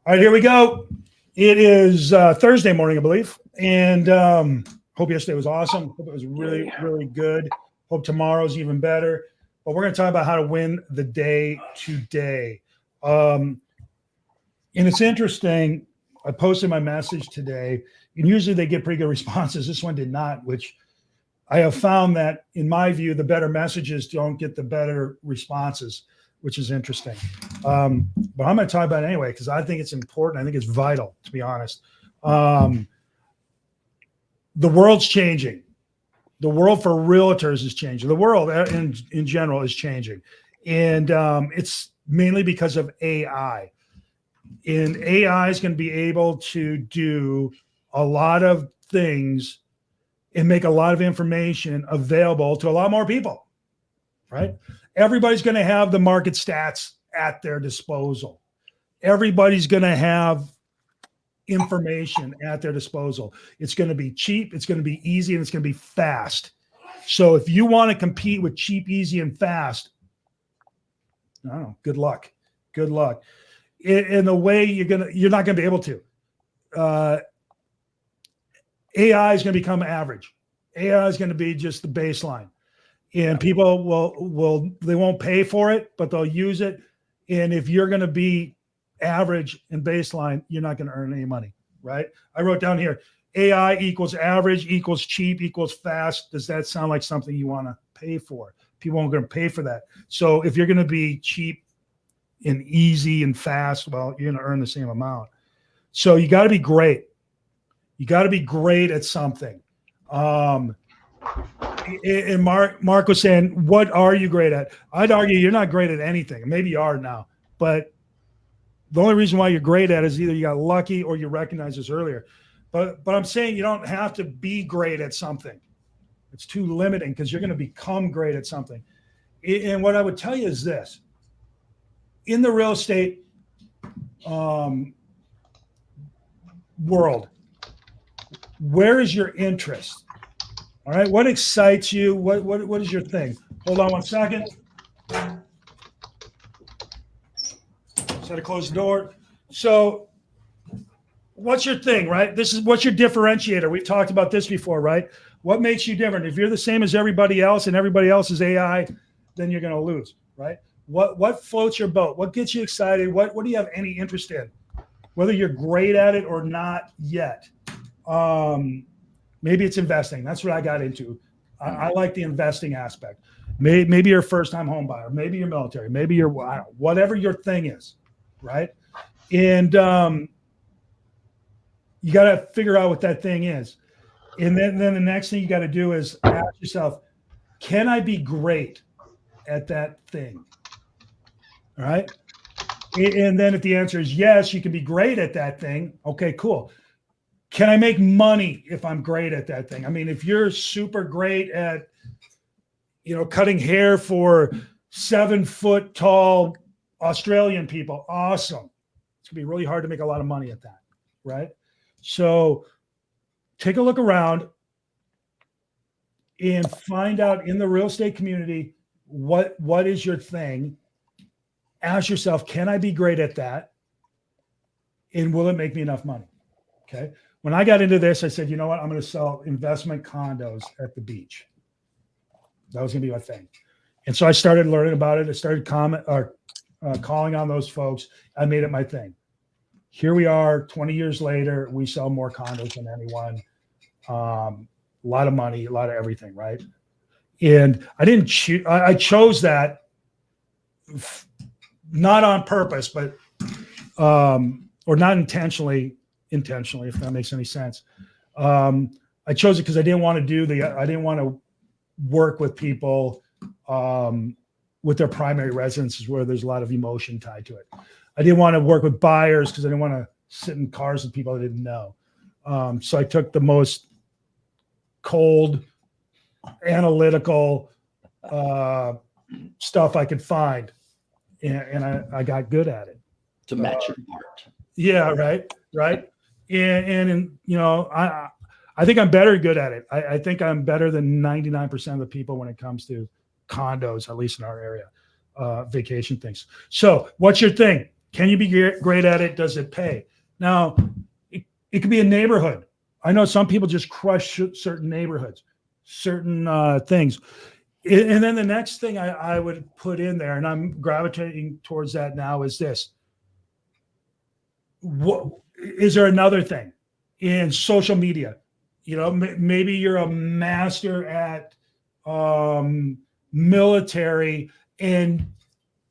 All right, here we go. It is Thursday morning, I believe. And hope yesterday was awesome. Hope it was really, really good. Hope tomorrow's even better. But we're going to talk about how to win the day today. And it's interesting. I posted my message today, and usually they get pretty good responses. This one did not, which I have found that, in my view, the better messages don't get the better responses, which is interesting. But I'm going to talk about it anyway because I think it's important. I think it's vital, to be honest. The world's changing. The world for realtors is changing. The world in general is changing. And it's mainly because of AI. And AI is going to be able to do a lot of things and make a lot of information available to a lot more people, right? Everybody's going to have the market stats at their disposal. Everybody's going to have information at their disposal. It's going to be cheap, it's going to be easy, and it's going to be fast. So if you want to compete with cheap, easy, and fast, I don't know, good luck. Good luck. In the way you're not going to be able to. AI is going to become average. AI is going to be just the baseline. And people they won't pay for it, but they'll use it. And if you're going to be average and baseline, you're not going to earn any money, right? I wrote down here, AI equals average equals cheap equals fast. Does that sound like something you want to pay for? People aren't going to pay for that. So if you're going to be cheap and easy and fast, well, you're going to earn the same amount. So you got to be great. You got to be great at something. And Mark was saying, what are you great at? I'd argue you're not great at anything. Maybe you are now, but the only reason why you're great at it is either you got lucky or you recognized this earlier. But I'm saying you don't have to be great at something. It's too limiting because you're going to become great at something. And what I would tell you is this. In the real estate world, where is your interest? All right. What excites you? What is your thing? Hold on one second. Just had to close the door. So what's your thing, right? What's your differentiator? We've talked about this before, right? What makes you different? If you're the same as everybody else and everybody else is AI, then you're going to lose, right? What floats your boat? What gets you excited? What do you have any interest in? Whether you're great at it or not yet. Maybe it's investing. That's what I got into. I like the investing aspect. Maybe you're a first-time home buyer. Maybe you're military. Maybe you're whatever your thing is, right? And you got to figure out what that thing is. And then the next thing you got to do is ask yourself, can I be great at that thing? All right. And then if the answer is yes, you can be great at that thing. Okay, cool. Can I make money if I'm great at that thing? I mean, if you're super great at, cutting hair for 7-foot tall Australian people, awesome. It's gonna be really hard to make a lot of money at that, right? So take a look around and find out in the real estate community, what is your thing? Ask yourself, can I be great at that? And will it make me enough money? Okay. When I got into this, I said, you know what? I'm going to sell investment condos at the beach. That was going to be my thing. And so I started learning about it. I started calling on those folks. I made it my thing. Here we are 20 years later. We sell more condos than anyone. A lot of money, a lot of everything, right? And I didn't choose. I chose that not on purpose, but or not intentionally, if that makes any sense. I chose it because I didn't want to work with people with their primary residences where there's a lot of emotion tied to it. I didn't want to work with buyers because I didn't want to sit in cars with people I didn't know. So I took the most cold, analytical stuff I could find, and I got good at it. To match your heart. Yeah, right. And I think I'm better good at it. I think I'm better than 99% of the people when it comes to condos, at least in our area, vacation things. So what's your thing? Can you be great at it? Does it pay? Now, it could be a neighborhood. I know some people just crush certain neighborhoods, certain things. And then the next thing I would put in there, and I'm gravitating towards that now, is this. What is there another thing in social media? You know, maybe you're a master at military, and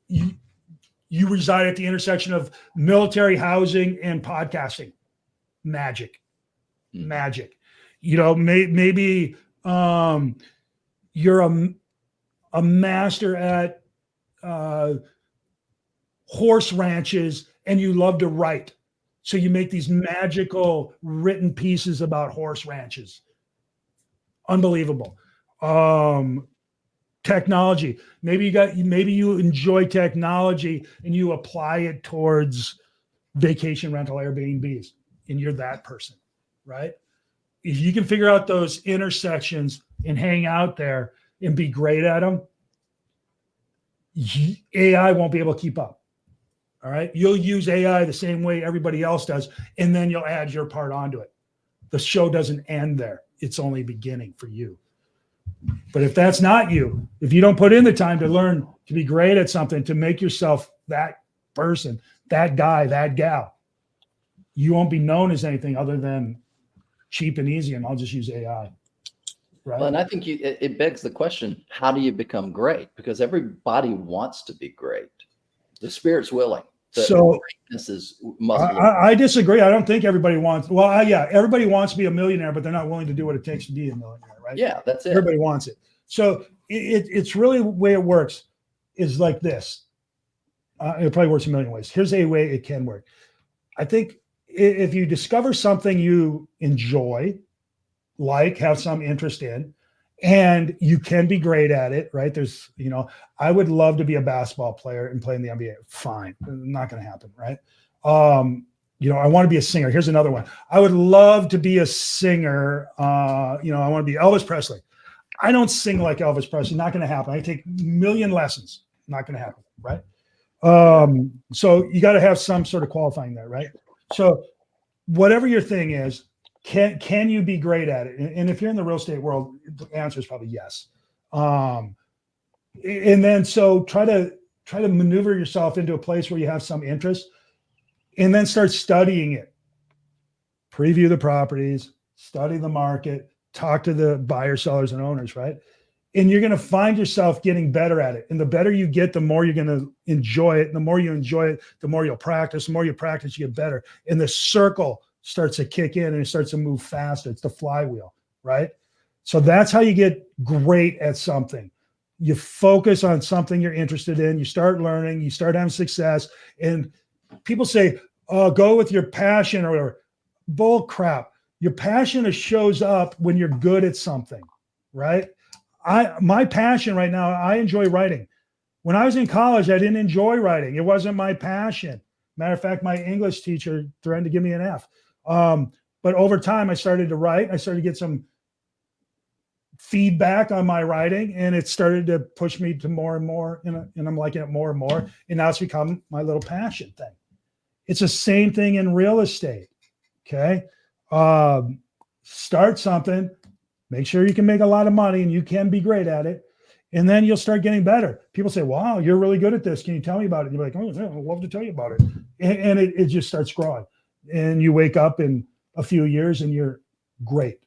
you reside at the intersection of military, housing, and podcasting. Magic. You know, maybe you're a master at horse ranches, and you love to write. So you make these magical written pieces about horse ranches. Unbelievable. Technology. Maybe you enjoy technology and you apply it towards vacation rental Airbnbs, and you're that person, right? If you can figure out those intersections and hang out there and be great at them, AI won't be able to keep up. All right. You'll use AI the same way everybody else does, and then you'll add your part onto it. The show doesn't end there. It's only beginning for you. But if that's not you, if you don't put in the time to learn to be great at something, to make yourself that person, that guy, that gal, you won't be known as anything other than cheap and easy, and I'll just use AI. Right. Well, and I think it begs the question, how do you become great? Because everybody wants to be great. The spirit's willing. So greatness is muscle. I disagree. I don't think everybody wants. Well, yeah, everybody wants to be a millionaire, but they're not willing to do what it takes to be a millionaire, right? Yeah, that's it. Everybody wants it. So it's really the way it works is like this. It probably works a million ways. Here's a way it can work. I think if you discover something you enjoy, like, have some interest in, and you can be great at it, right? There's, you know, I would love to be a basketball player and play in the NBA. Fine. Not going to happen, right? You know, I want to be a singer. Here's another one. I would love to be a singer. You know, I want to be Elvis Presley. I don't sing like Elvis Presley. Not going to happen. I take a million lessons. Not going to happen, right? So you got to have some sort of qualifying there, right? So whatever your thing is, can you be great at it? And if you're in the real estate world, the answer is probably yes. And then so try to maneuver yourself into a place where you have some interest, and then start studying it. Preview the properties, study the market, talk to the buyers, sellers, and owners, right? And you're going to find yourself getting better at it. And the better you get, the more you're going to enjoy it. And the more you enjoy it, the more you'll practice. The more you practice, you get better. And the circle starts to kick in and it starts to move faster. It's the flywheel, right? So that's how you get great at something. You focus on something you're interested in. You start learning. You start having success. And people say, "Oh, go with your passion," or whatever. Bull crap. Your passion shows up when you're good at something, right? My passion right now, I enjoy writing. When I was in college, I didn't enjoy writing. It wasn't my passion. Matter of fact, my English teacher threatened to give me an F. But over time, I started to write. I started to get some feedback on my writing, and it started to push me to more and more, and I'm liking it more and more. And now it's become my little passion thing. It's the same thing in real estate. Okay. Start something, make sure you can make a lot of money and you can be great at it. And then you'll start getting better. People say, "Wow, you're really good at this. Can you tell me about it?" And you're like, "Oh, yeah, I'd love to tell you about it." And it just starts growing. And you wake up in a few years and you're great.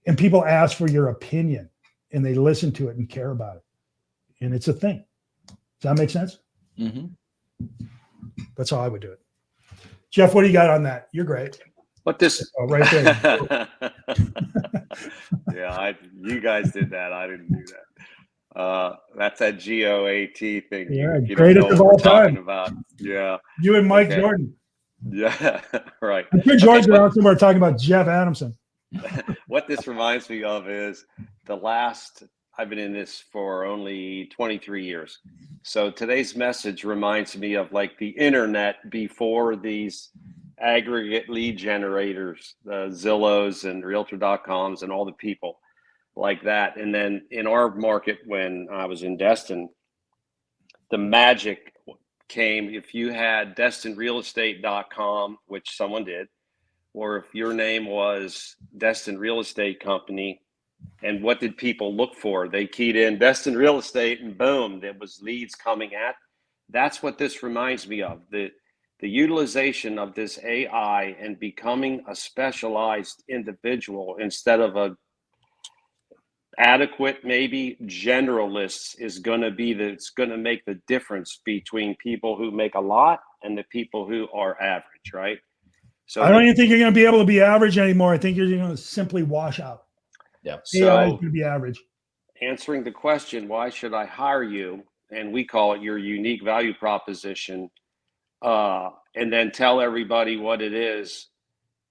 And people ask for your opinion and they listen to it and care about it. And it's a thing. Does that make sense? Mm-hmm. That's how I would do it. Jeff, what do you got on that? You're great. What this? Oh, right there. Yeah, you guys did that. I didn't do that. That's that GOAT thing. Yeah, you greatest of all time. about. Yeah. You and Mike Jordan. Yeah, right. I'm sure George's around somewhere talking about Jeff Adamson. What this reminds me of is I've been in this for only 23 years. So today's message reminds me of like the internet before these aggregate lead generators, the Zillows and Realtor.coms and all the people like that. And then in our market, when I was in Destin, the magic came if you had destinedrealestate.com, which someone did, or if your name was Destin Real Estate Company. And what did people look for? They keyed in Destin Real Estate and boom, there was leads coming at. That's what this reminds me of. The utilization of this AI and becoming a specialized individual instead of a adequate, maybe generalists is going to be it's going to make the difference between people who make a lot and the people who are average, right? So I don't even think you're going to be able to be average anymore. I think you're going to simply wash out. Yeah. AI is So going to be average. answering the question, why should I hire you? And we call it your unique value proposition, and then tell everybody what it is.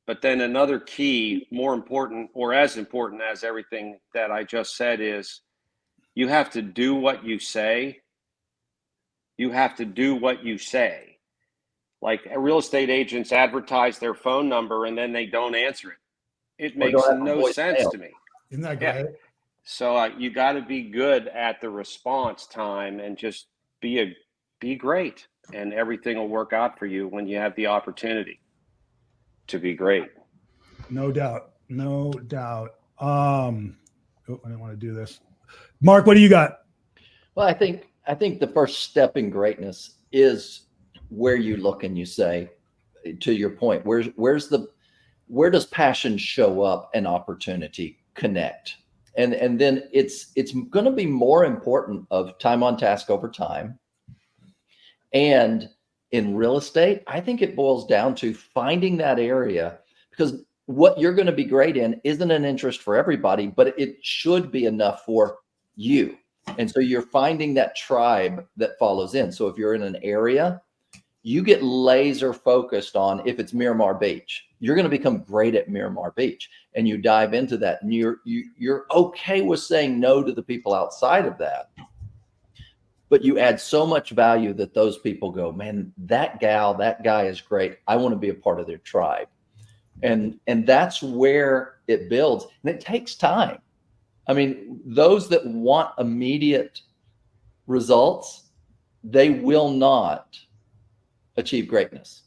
But then another key, more important or as important as everything that I just said, is you have to do what you say. You have to do what you say. Like real estate agents advertise their phone number and then they don't answer it. It makes no sense to me. Isn't that great? Yeah. So you got to be good at the response time and just be great, and everything will work out for you when you have the opportunity to be great. No doubt. No doubt. I didn't want to do this. Mark, what do you got? Well, I think the first step in greatness is where you look and you say, to your point, where does passion show up and opportunity connect? And then it's going to be more important of time on task over time. And in real estate, I think it boils down to finding that area, because what you're going to be great in isn't an interest for everybody, but it should be enough for you. And so you're finding that tribe that follows in. So if you're in an area, you get laser focused on, if it's Miramar Beach, you're going to become great at Miramar Beach, and you dive into that, and you're okay with saying no to the people outside of that. But you add so much value that those people go, man, that gal, that guy is great. I want to be a part of their tribe. And that's where it builds. And it takes time. I mean, those that want immediate results, they will not achieve greatness.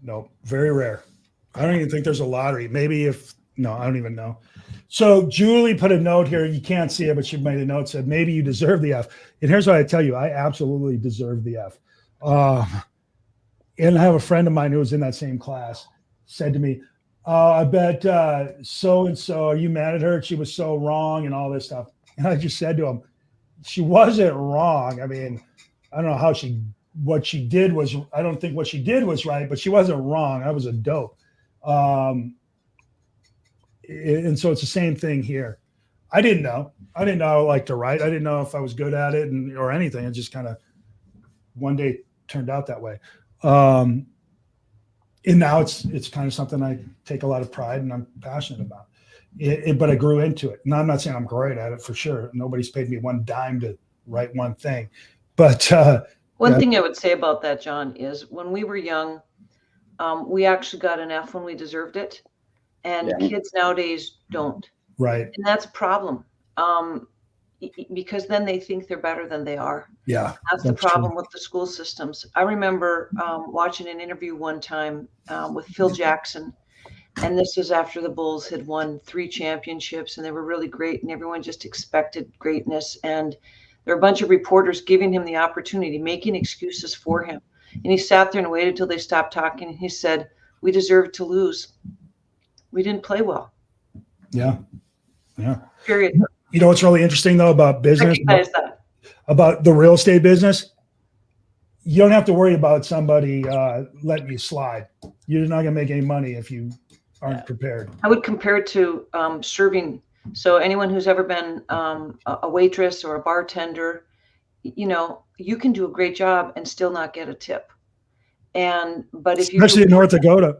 No, very rare. I don't even think there's a lottery. Maybe I don't even know. So Julie put a note here. You can't see it, but she made a note, said, maybe you deserve the F. And here's what I tell you. I absolutely deserve the F. And I have a friend of mine who was in that same class, said to me, I bet so-and-so, are you mad at her? She was so wrong and all this stuff. And I just said to him, she wasn't wrong. I mean, I don't know what she did was, I don't think what she did was right, but she wasn't wrong. I was a dope. And so it's the same thing here. I didn't know I liked to write. I didn't know if I was good at it or anything. It just kind of one day turned out that way. And now it's kind of something I take a lot of pride and I'm passionate about. But I grew into it. And I'm not saying I'm great at it for sure. Nobody's paid me one dime to write one thing. But one thing I would say about that, John, is when we were young, we actually got an F when we deserved it. And kids nowadays don't. Right. And that's a problem. Because then they think they're better than they are. Yeah. That's the problem with the school systems. I remember watching an interview one time with Phil Jackson. And this was after the Bulls had won 3 championships and they were really great and everyone just expected greatness. And there were a bunch of reporters giving him the opportunity, making excuses for him. And he sat there and waited till they stopped talking. And he said, we deserved to lose. We didn't play well. Yeah. Yeah. Period. You know what's really interesting though about business, about the real estate business? You don't have to worry about somebody letting you slide. You're not going to make any money if you aren't prepared. I would compare it to serving. So anyone who's ever been a waitress or a bartender, you can do a great job and still not get a tip. But if especially in North Dakota.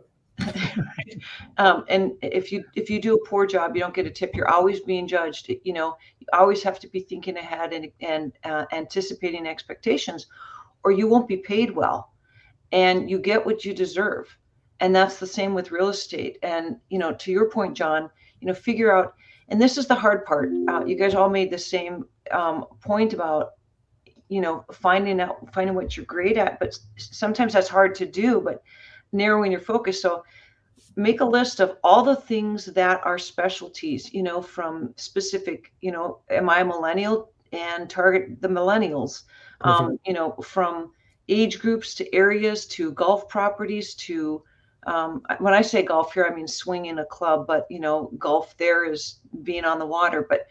And if you do a poor job, you don't get a tip. You're always being judged. You always have to be thinking ahead and anticipating expectations, or you won't be paid well, and you get what you deserve. And that's the same with real estate. And to your point, John, figure out. And this is the hard part. You guys all made the same point about finding what you're great at, but sometimes that's hard to do, but narrowing your focus. So make a list of all the things that are specialties, from specific, am I a millennial, and target the millennials, from age groups to areas to golf properties to, when I say golf here, I mean swinging a club, but golf there is being on the water, but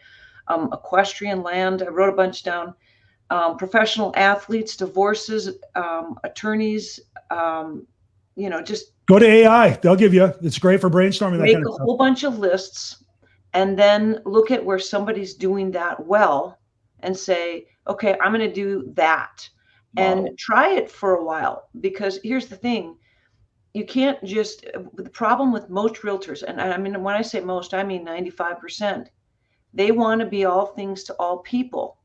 equestrian land, I wrote a bunch down, professional athletes, divorces, attorneys, just Go to AI. They'll give you. It's great for brainstorming. That make kind a of stuff. whole bunch of lists, and then look at where somebody's doing that well and say, okay, I'm going to do that, and try it for a while. Because here's the thing, you can't just, the problem with most realtors, and I mean, when I say most, I mean 95%, they want to be all things to all people,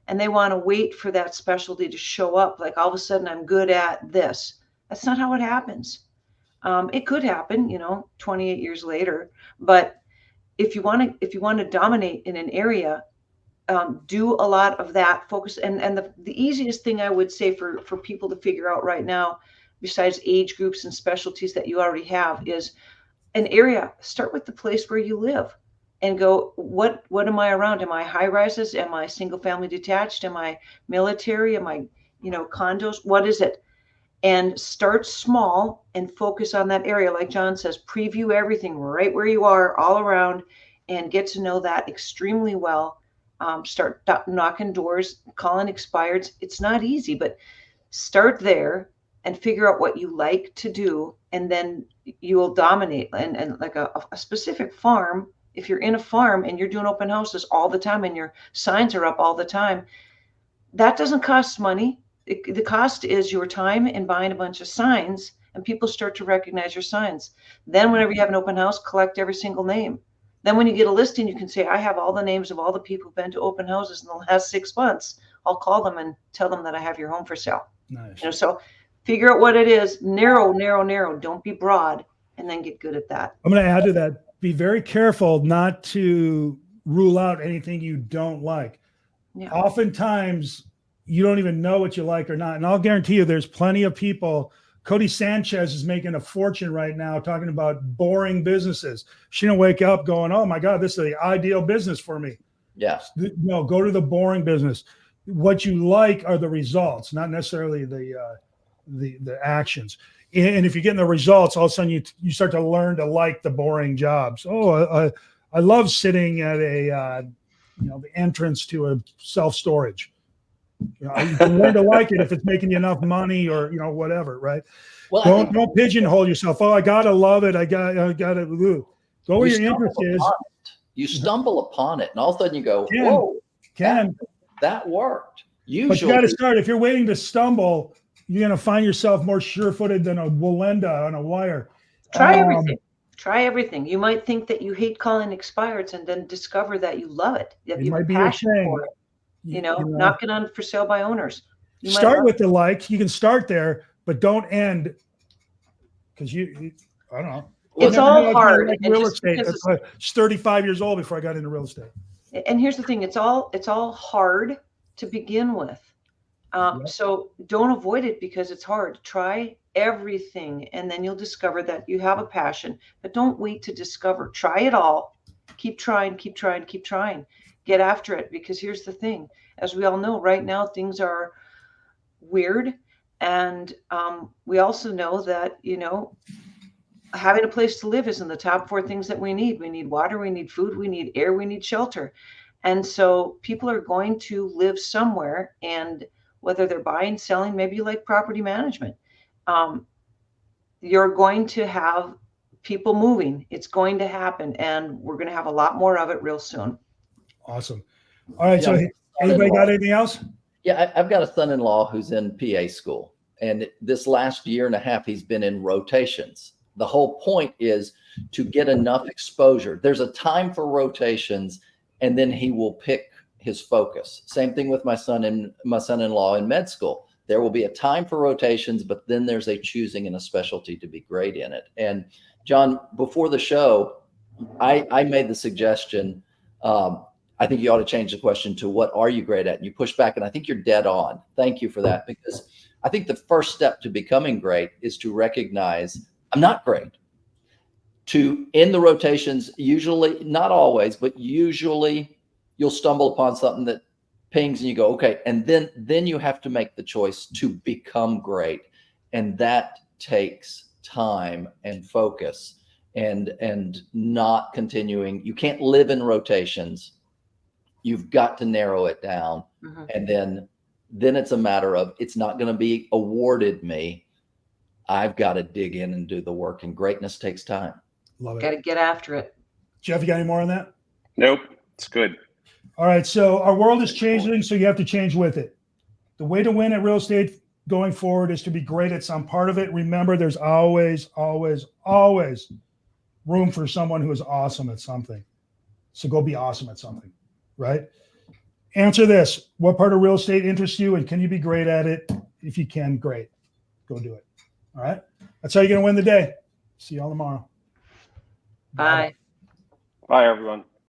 and they want to wait for that specialty to show up. Like all of a sudden I'm good at this. That's not how it happens. It could happen, 28 years later, but if you want to dominate in an area, do a lot of that focus. And the easiest thing I would say for people to figure out right now, besides age groups and specialties that you already have, is an area. Start with the place where you live and go, what am I around? Am I high rises? Am I single family detached? Am I military? Am I, condos? What is it? And start small and focus on that area. Like John says, preview everything right where you are all around and get to know that extremely well. Start knocking doors, calling expireds. It's not easy, but start there and figure out what you like to do. And then you will dominate. And like a specific farm, if you're in a farm and you're doing open houses all the time and your signs are up all the time, that doesn't cost money. The cost is your time and buying a bunch of signs, and people start to recognize your signs. Then whenever you have an open house, collect every single name. Then when you get a listing, you can say, I have all the names of all the people who've been to open houses in the last 6 months. I'll call them and tell them that I have your home for sale. Nice. So figure out what it is, narrow, don't be broad, and then get good at that. I'm going to add to that. Be very careful not to rule out anything you don't like. Yeah. Oftentimes, you don't even know what you like or not. And I'll guarantee you there's plenty of people. Cody Sanchez is making a fortune right now talking about boring businesses. She didn't wake up going, oh my God, this is the ideal business for me. Yeah. No, go to the boring business. What you like are the results, not necessarily the actions. And if you're getting the results, all of a sudden you start to learn to like the boring jobs. Oh, I love sitting at the entrance to a self-storage. You can learn to like it if it's making you enough money or whatever, right? Well, don't pigeonhole yourself. Oh, I gotta love it. I got to go where your interest is. You stumble upon it, and all of a sudden you go, "Whoa, that worked." Usually, but you got to start. If you're waiting to stumble, you're gonna find yourself more sure-footed than a Walenda on a wire. Try everything. Try everything. You might think that you hate calling expireds, and then discover that you love it. That It you might have be passion your thing. for it. Knocking on for sale by owners. Start with the like. You can start there, but don't end because I don't know. It's all hard. Like real estate. I was 35 years old before I got into real estate. And here's the thing: it's all hard to begin with. So don't avoid it because it's hard. Try everything, and then you'll discover that you have a passion. But don't wait to discover. Try it all. Keep trying. Keep trying. Keep trying. Get after it, because here's the thing, as we all know right now, things are weird. And we also know that, having a place to live is in the top 4 things that we need. We need water, we need food, we need air, we need shelter. And so people are going to live somewhere, and whether they're buying, selling, maybe you like property management, you're going to have people moving. It's going to happen, and we're going to have a lot more of it real soon. Awesome. All right. So anybody got anything else? Yeah, I've got a son-in-law who's in PA school, and this last year and a half, he's been in rotations. The whole point is to get enough exposure. There's a time for rotations, and then he will pick his focus. Same thing with my son-in-law in med school. There will be a time for rotations, but then there's a choosing and a specialty to be great in it. And John, before the show, I made the suggestion. I think you ought to change the question to what are you great at? And you push back, and I think you're dead on. Thank you for that, because I think the first step to becoming great is to recognize I'm not great. To in the rotations, usually, not always, but usually you'll stumble upon something that pings and you go, okay. And then you have to make the choice to become great. And that takes time and focus and not continuing. You can't live in rotations. You've got to narrow it down. Mhm. And then it's a matter of, it's not going to be awarded me. I've got to dig in and do the work, and greatness takes time. Love Got it. to get after it. Jeff, you got any more on that? Nope, it's good. All right. So our world is changing, so you have to change with it. The way to win at real estate going forward is to be great at some part of it. Remember, there's always, always, always room for someone who is awesome at something. So go be awesome at something, right? Answer this. What part of real estate interests you, and can you be great at it? If you can, great. Go do it. All right. That's how you're going to win the day. See y'all tomorrow. Bye. Bye, everyone.